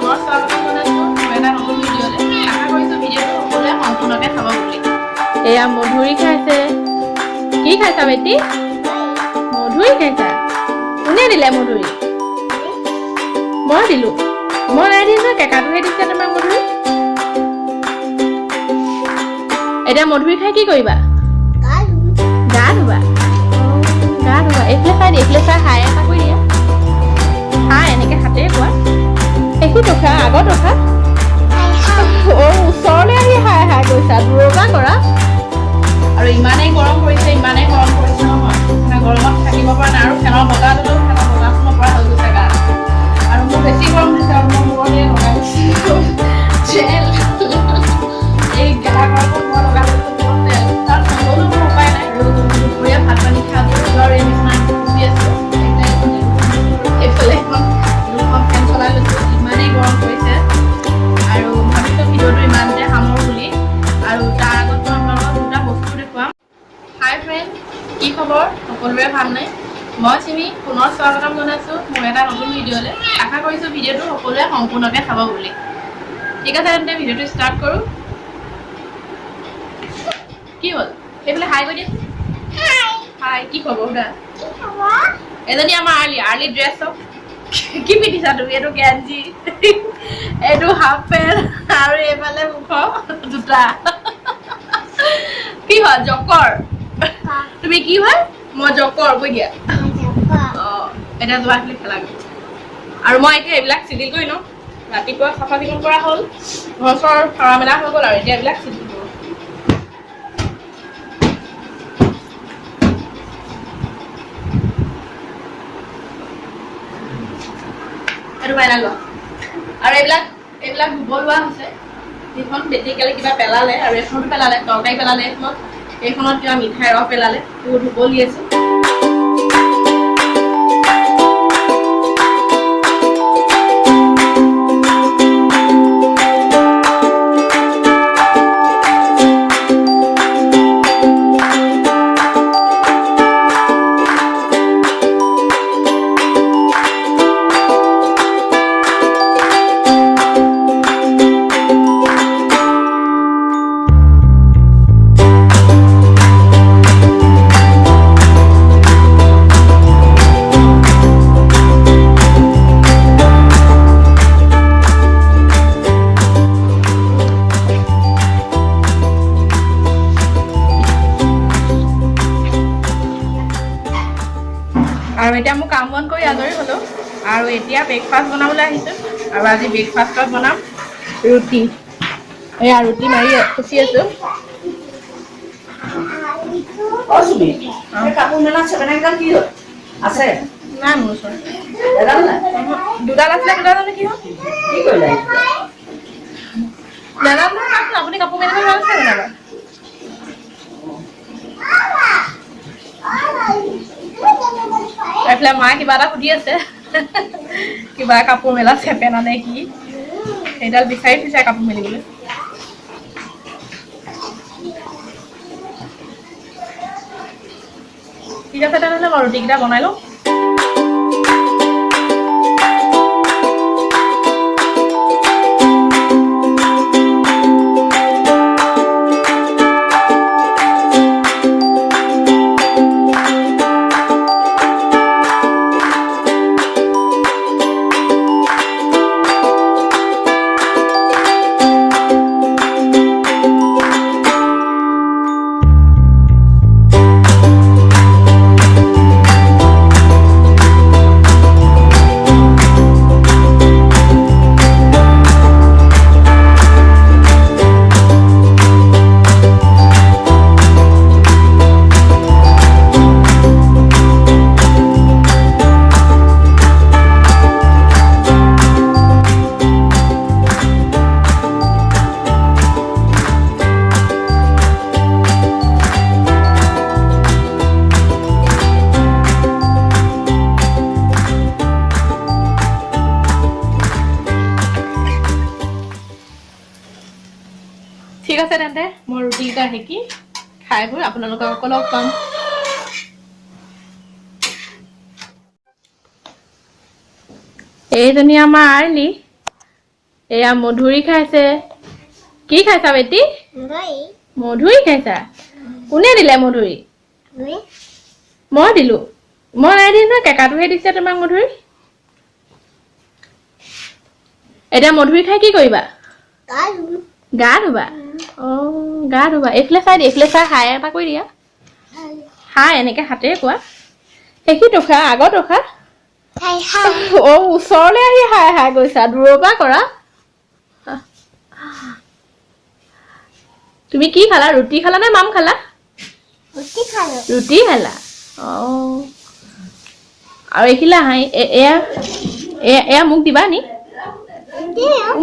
পুনৰ স্বাগতম জনাইছোঁ এটা নতুন ভিডিঅ'লৈ। আশা কৰিছোঁ ভিডিঅ'টো সকলোৱে সম্পূৰ্ণকৈ চাব বুলি। এয়া মধুৰি খাইছে। কি খাইছা বেটি? মধুৰি খাইছা? কোনে দিলে মধুৰি? মই দিলোঁ। মই নাই দিছোঁ নহয়, কেঁকাটোহে দিছে তোমাক মধুৰি। এতিয়া মধুৰি খাই কি কৰিবা? গা ধুবা। গা ধুবা। এইফালে চাই দিয়া, এইফালে চাই হাই এটা কৰি দিয়া। হাই এনেকৈ হাতেৰে কোৱা। একো টকা আগত ৰখা। ওচৰলৈ আহি হাই হাই কৰিছা, দূৰৰ পৰা কৰা। আৰু ইমানেই গৰম পৰিছে নহয়, গৰমত থাকিব পৰা নাই। আৰু ফেনৰ বতাহ দিলেও ফেনৰ বতাহ সোমাব পৰা হৈ গৈছে গাত। আৰু মোৰ বেছি গৰম দিছে আৰু মই মূৰতে লগাই গৈছোঁ জেল। এই গা গৰমত মই লগাই গৈছোঁ তেল। তাত নগ'লেও মোৰ উপায় নাই। আৰু দুপৰীয়া ভাত পানী খাই আৰু এই বিচনাত শুই আছোঁ। এইফালে এখন দুখন ফেন চলাই লৈছোঁ, ইমানেই গৰম পৰিছে। আৰু ভাবিছোঁ ভিডিঅ'টো ইমানতে সামৰোঁ বুলি। আৰু তাৰ আগত মই আপোনালোকক দুটা বস্তু দেখুৱাম। হাই ফ্ৰেণ্ড, কি খবৰ? সকলোৰে ভালনে? মই চিমি পুনৰ স্বাগতম জনাইছোঁ মোৰ এটা নতুন ভিডিঅ'লৈ। আশা কৰিছোঁ ভিডিঅ'টো সকলোৱে সম্পূৰ্ণকৈ চাব বুলি। ঠিক আছে, তেন্তে ভিডিঅ'টো ষ্টাৰ্ট কৰোঁ। কি হ'ল? সেইফালে হাই কৰি দিয়া। হাই, কি খবৰ সোধা? এজনী আমাৰ আৰ্লি ড্ৰেছ চাওক। কি পিন্ধিছা তুমি? এইটো গেঞ্জি, এইটো হাফ পেণ্ট আৰু এইফালে মুখৰ জোতা। কি হয় জকৰ? তুমি কি হয়? মই জকৰ কৈ দিয়া। এতিয়া যোৱা খেলি খেলা গ'ল। আৰু মই এতিয়া এইবিলাক চিজিল কৰি লওঁ। ৰাতিপুৱা চাফা চিকুণ কৰা হ'ল, ঘৰ চৰ সৰা মেলা হৈ গ'ল। আৰু এতিয়া এইবিলাক চিজিল কৰোঁ। এইটো বাইনা লোৱা। আৰু এইবিলাক ধুব লোৱা হৈছে। যিখন বেটিকালি কিবা পেলালে আৰু এইখনো পেলালে, তৰকাৰী পেলালে এইখনত কিবা মিঠাই ৰস পেলালে, এইবোৰ ধুব উলিয়াইছোঁ। আৰু এতিয়া মোৰ কাম বন কৰি আজৰি হ'লোঁ। আৰু এতিয়া ব্ৰেকফাষ্ট বনাবলৈ আহিছোঁ। আৰু আজি ব্ৰেকফাষ্টত বনাম ৰুটি। এয়া ৰুটি মাৰি খুচি আছোঁ। কাপোৰ মেলা চেপেনাকেইডাল কি হ'ল? আছে নাই মোৰ ওচৰত। দুডাল আছিলে, দুডাল জানো কি হ'ল? কি কৰিলে? নাজানো নহয়, আপুনি কাপোৰ মেলিব জানিছে জানো? এইফালে মায়ে কিবা এটা সুধি আছে। কিবা কাপোৰ মেলা চেপেনা নে কি? সেইডাল বিচাৰি ফুৰিছে কাপোৰ মেলিবলৈ। ঠিক আছে তেনেহ'লে মই ৰুটিকেইটা বনাই লওঁ। ঠিক আছে তেন্তে মই ৰুটিকেইটা সেকি খাই বৈ আপোনালোকক লগ পাম। এইজনী আমাৰ আৰ্লি এয়া মধুৰি খাইছে। কি খাইছা বেটি? মধুৰি খাইছা? কোনে দিলে মধুৰি? মই দিলো। মই নাই দিয়া নহয়, কেঁকাটোহে দিছে তোমাক মধুৰি। এতিয়া মধুৰি খাই কি কৰিবা? গা ধুবা? গা ধুবা। এইফালে চাই হাই এটা কৰি দিয়া। হাই এনেকে হাতেৰে কোৱা। সেইখিনিতো খা, আগতো খা। ওচৰলৈ আহি হাই গৈছা, দূৰৰ পৰা কৰা। তুমি কি খালা? ৰুটি খালা নে মাম খালা? ৰুটি খালা। আৰু এইখিলা হাই এয়া মোক দিবা নি?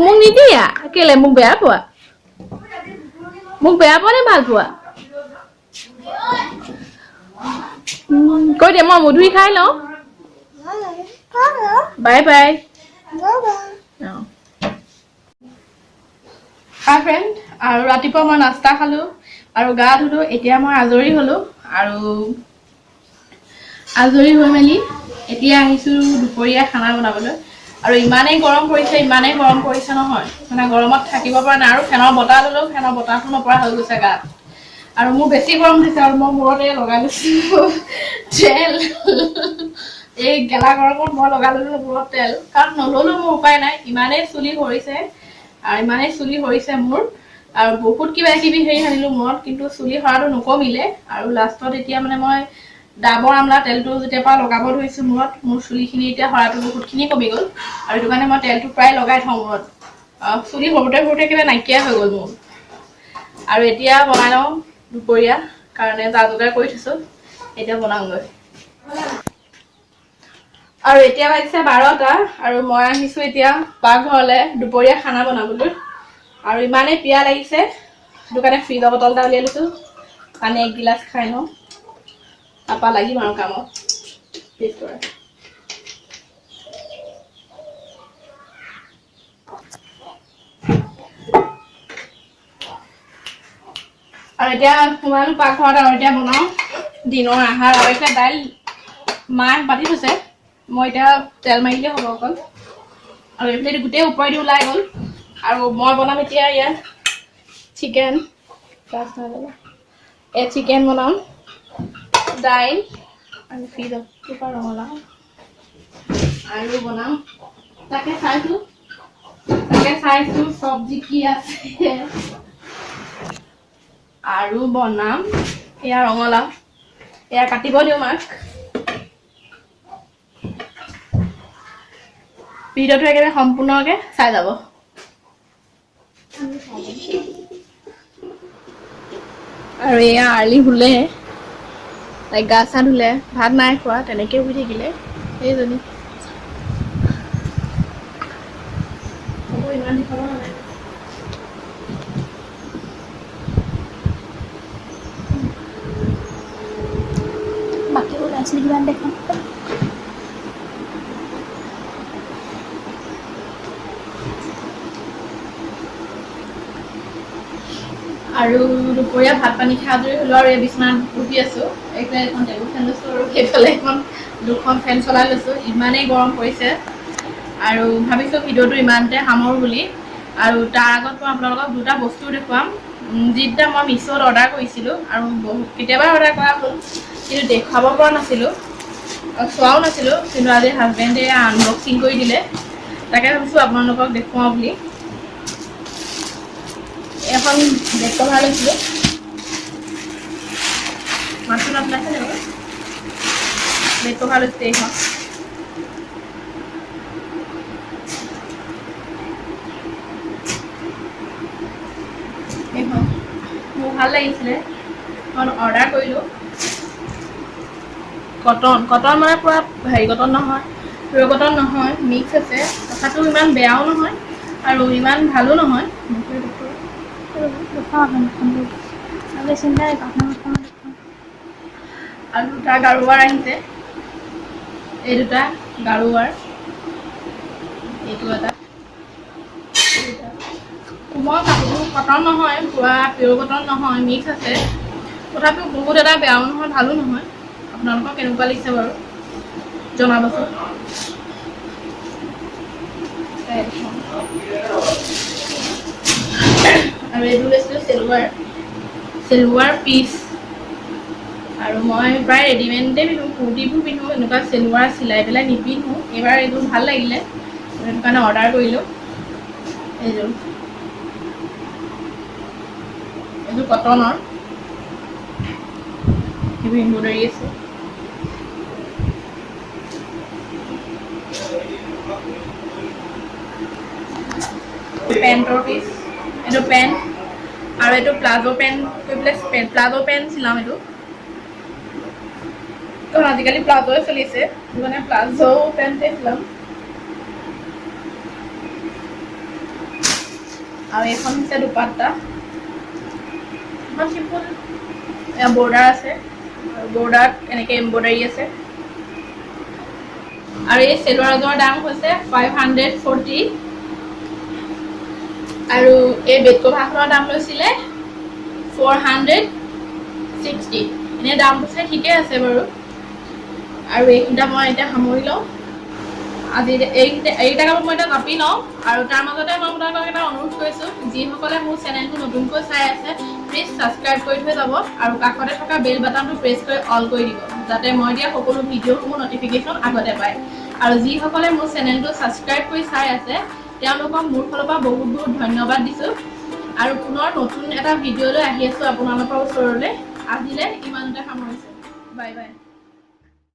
মোক নিদিয়া কেলে? মোক বেয়া পোৱা? মোক বেয়া পোৱা নে ভাল পোৱা? কৈ দিয়া মই মধুৰি খাই লওঁ। Bye bye. হাই ফ্ৰেণ্ড, আৰু ৰাতিপুৱা মই নাস্তা খালো আৰু গা ধুলো। এতিয়া মই আজৰি হলো আৰু আজৰি হৈ মেলি এতিয়া আহিছো দুপৰীয়া খানা বনাবলৈ। আৰু ইমানেই গৰম পৰিছে নহয়, মানে গৰমত থাকিব পৰা নাই। আৰু ফেনৰ বতাহ ললেও ফেনৰ বতাহটো নপৰা হৈ গৈছে গাত। আৰু মোৰ বেছি গৰম উঠিছে আৰু মই মূৰতে লগাই লৈছো তেল। এই গেলা গৰমত মই লগাই ললো মূৰত তেল, কাৰণ নললো মোৰ উপায় নাই। ইমানেই চুলি সৰিছে মোৰ। আৰু বহুত কিবা কিবি হেৰি সানিলো মূৰত, কিন্তু চুলি সৰাটো নকমিলে। আৰু লাষ্টত এতিয়া মানে মই ডাবৰ আমলা তেলটো যেতিয়াৰ পৰা লগাব ধৰিছো মূৰত, মোৰ চুলিখিনি এতিয়া সৰাটো বহুতখিনি কমি গ'ল। আৰু সেইটো কাৰণে মই তেলটো প্ৰায় লগাই থওঁ মূৰত। চুলি সৰুতে কিবা নাইকিয়া হৈ গ'ল মোৰ। আৰু এতিয়া বনাই লওঁ দুপৰীয়া কাৰণে যা যোগাৰ কৰি থৈছো। এতিয়া বনাওঁগৈ। আৰু এতিয়া বাজিছে 12টা আৰু মই আহিছো এতিয়া পাকঘৰলে দুপৰীয়া খানা বনাবলৈ। আৰু ইমানেই পিয়াহ লাগিছে, সেইটো কাৰণে ফ্ৰিজৰ বটল এটা উলিয়াই লৈছো। পানী 1 গিলাচ খাই লওঁ, তাৰপা লাগিম আৰু কামত। আৰু এতিয়া সোমালো পাকঘৰত আৰু এতিয়া বনাওঁ দিনৰ আহাৰ। আৰু এতিয়া দাইল মায়ে পাতি থৈছে, মই এতিয়া তেল মাৰিলে হ'ব অকল। আৰু এইফালে গোটেই ওপৰেদি ওলাই গ'ল। আৰু মই বনাম এতিয়া ইয়াত চিকেন। চিকেন বনাম, দাইল আৰু ৰঙালাও আৰু বনাম। তাকে চাইছো চব্জি কি আছে। আৰু বনাম এয়া ৰঙালাও, এয়া কাটিব দিওঁ মাক। ভিডিঅ'টো একেবাৰে সম্পূৰ্ণকে চাই যাব। আৰু এয়া আৰ্লি শুলে, তাইক গা চা ধুলে, ভাত নাই খোৱা, তেনেকে শুই থাকিলে সেইজনী। ইমান খাব নালাগে। বাকী ওলাইছিল কিমান দেখা। আৰু দুপৰীয়া ভাত পানী খাই আজৰি হ'লো আৰু এই বিচনাত বহি আছো। এইফালে এখন টেবুল ফেন লৈছো আৰু সেইফালে দুখন ফেন চলাই লৈছো। ইমানেই গৰম পৰিছে। আৰু ভাবিছো ভিডিঅ'টো ইমানতে সামৰো বুলি। আৰু তাৰ আগত মই আপোনালোকক 2টা বস্তু দেখুৱাম, যিটা মই মিছত অৰ্ডাৰ কৰিছিলো। আৰু কেতিয়াবা অৰ্ডাৰ কৰা হ'ল, কিন্তু দেখুৱাব পৰা নাছিলো, চোৱাও নাছিলো। কিন্তু আজি হাজবেণ্ডে আনবক্সিং কৰি দিলে, তাকে ভাবিছো আপোনালোকক দেখুৱাওঁ বুলি। এখন বেড কভাৰ লৈছিলো, মাছটো নাপলাইছে নে বেড কভাৰ লৈছো এইখন। মোৰ ভাল লাগিছিলে, মই অৰ্ডাৰ কৰিলো। কটন মানে পুৰা হেৰি কটন নহয়, পিয়ৰ কটন নহয়, মিক্স আছে। তথাপিও ইমান বেয়াও নহয় আৰু ইমান ভালো নহয়। আৰু 2টা গাৰুৱাৰ আহিছে, এই 2টা গাৰুৱাৰ, এইটো এটা। কোমল কাপোৰটো কটন নহয়, পুৰা পিয়ৰ কটন নহয়, মিক্স আছে। তথাপিও বহুত এটা বেয়াও নহয়, ভালো নহয়। আপোনালোকৰ কেনেকুৱা লাগিছে বাৰু জনাবচোন। আৰু এইটো লৈছিলোঁ চেলোৱাৰ পিচ আৰু মই প্ৰায় ৰেডিমেডে পিন্ধোঁ কুৰ্তিবোৰ পিন্ধোঁ এনেকুৱা চেলোৱাৰ চিলাই পেলাই নিপিন্ধোঁ এইবাৰ এইটো ভাল লাগিলে সেইটো কাৰণে অৰ্ডাৰ কৰিলোঁ এইযোৰ কটনৰ এইবোৰ এম্ব্ৰইডাৰী আছে পেণ্টৰ পিচ এইটো পেণ্ট আৰু এইটো প্লাজো পেণ্ট কৰি পেলাই প্লাজো পেণ্ট চিলাম এইটো কাৰণ আজিকালি প্লাজোৱে চলিছে সেইটো কাৰণে প্লাজো পেণ্টে চিলাম আৰু এইখন হৈছে দুপাট্টা ইমান চিম্পল এয়া বৰ্ডাৰ আছে আৰু বৰ্ডাৰত এনেকৈ এম্ব্ৰইডাৰী আছে আৰু এই চেলোৱাৰযোৰৰ দাম হৈছে 540 আৰু এই বেড কভাৰখনৰ দাম লৈছিলে 460 এনেই দামটো চাই ঠিকে আছে বাৰু আৰু এইকেইটা মই এতিয়া সামৰি লওঁ আজি এইকেইটা কাপোৰ মই এতিয়া জাপি লওঁ আৰু তাৰ মাজতে মই আপোনালোকক এটা অনুৰোধ কৰিছোঁ যিসকলে মোৰ চেনেলটো নতুনকৈ চাই আছে প্লিজ ছাবস্ক্ৰাইব কৰি থৈ যাব আৰু কাষতে থকা বেল বাটনটো প্ৰেছ কৰি অল কৰি দিব যাতে মই দিয়া সকলো ভিডিঅ'সমূহ নটিফিকেশ্যন আগতে পায় আৰু যিসকলে মোৰ চেনেলটো ছাবস্ক্ৰাইব কৰি চাই আছে তেওঁলোকক মোৰ ফালৰ পৰা বহুত বহুত ধন্যবাদ দিছোঁ আৰু পুনৰ নতুন এটা ভিডিঅ'লৈ আহি আছোঁ আপোনালোকৰ ওচৰলৈ আজিলৈ ইমানতে সামৰিছোঁ বাই বাই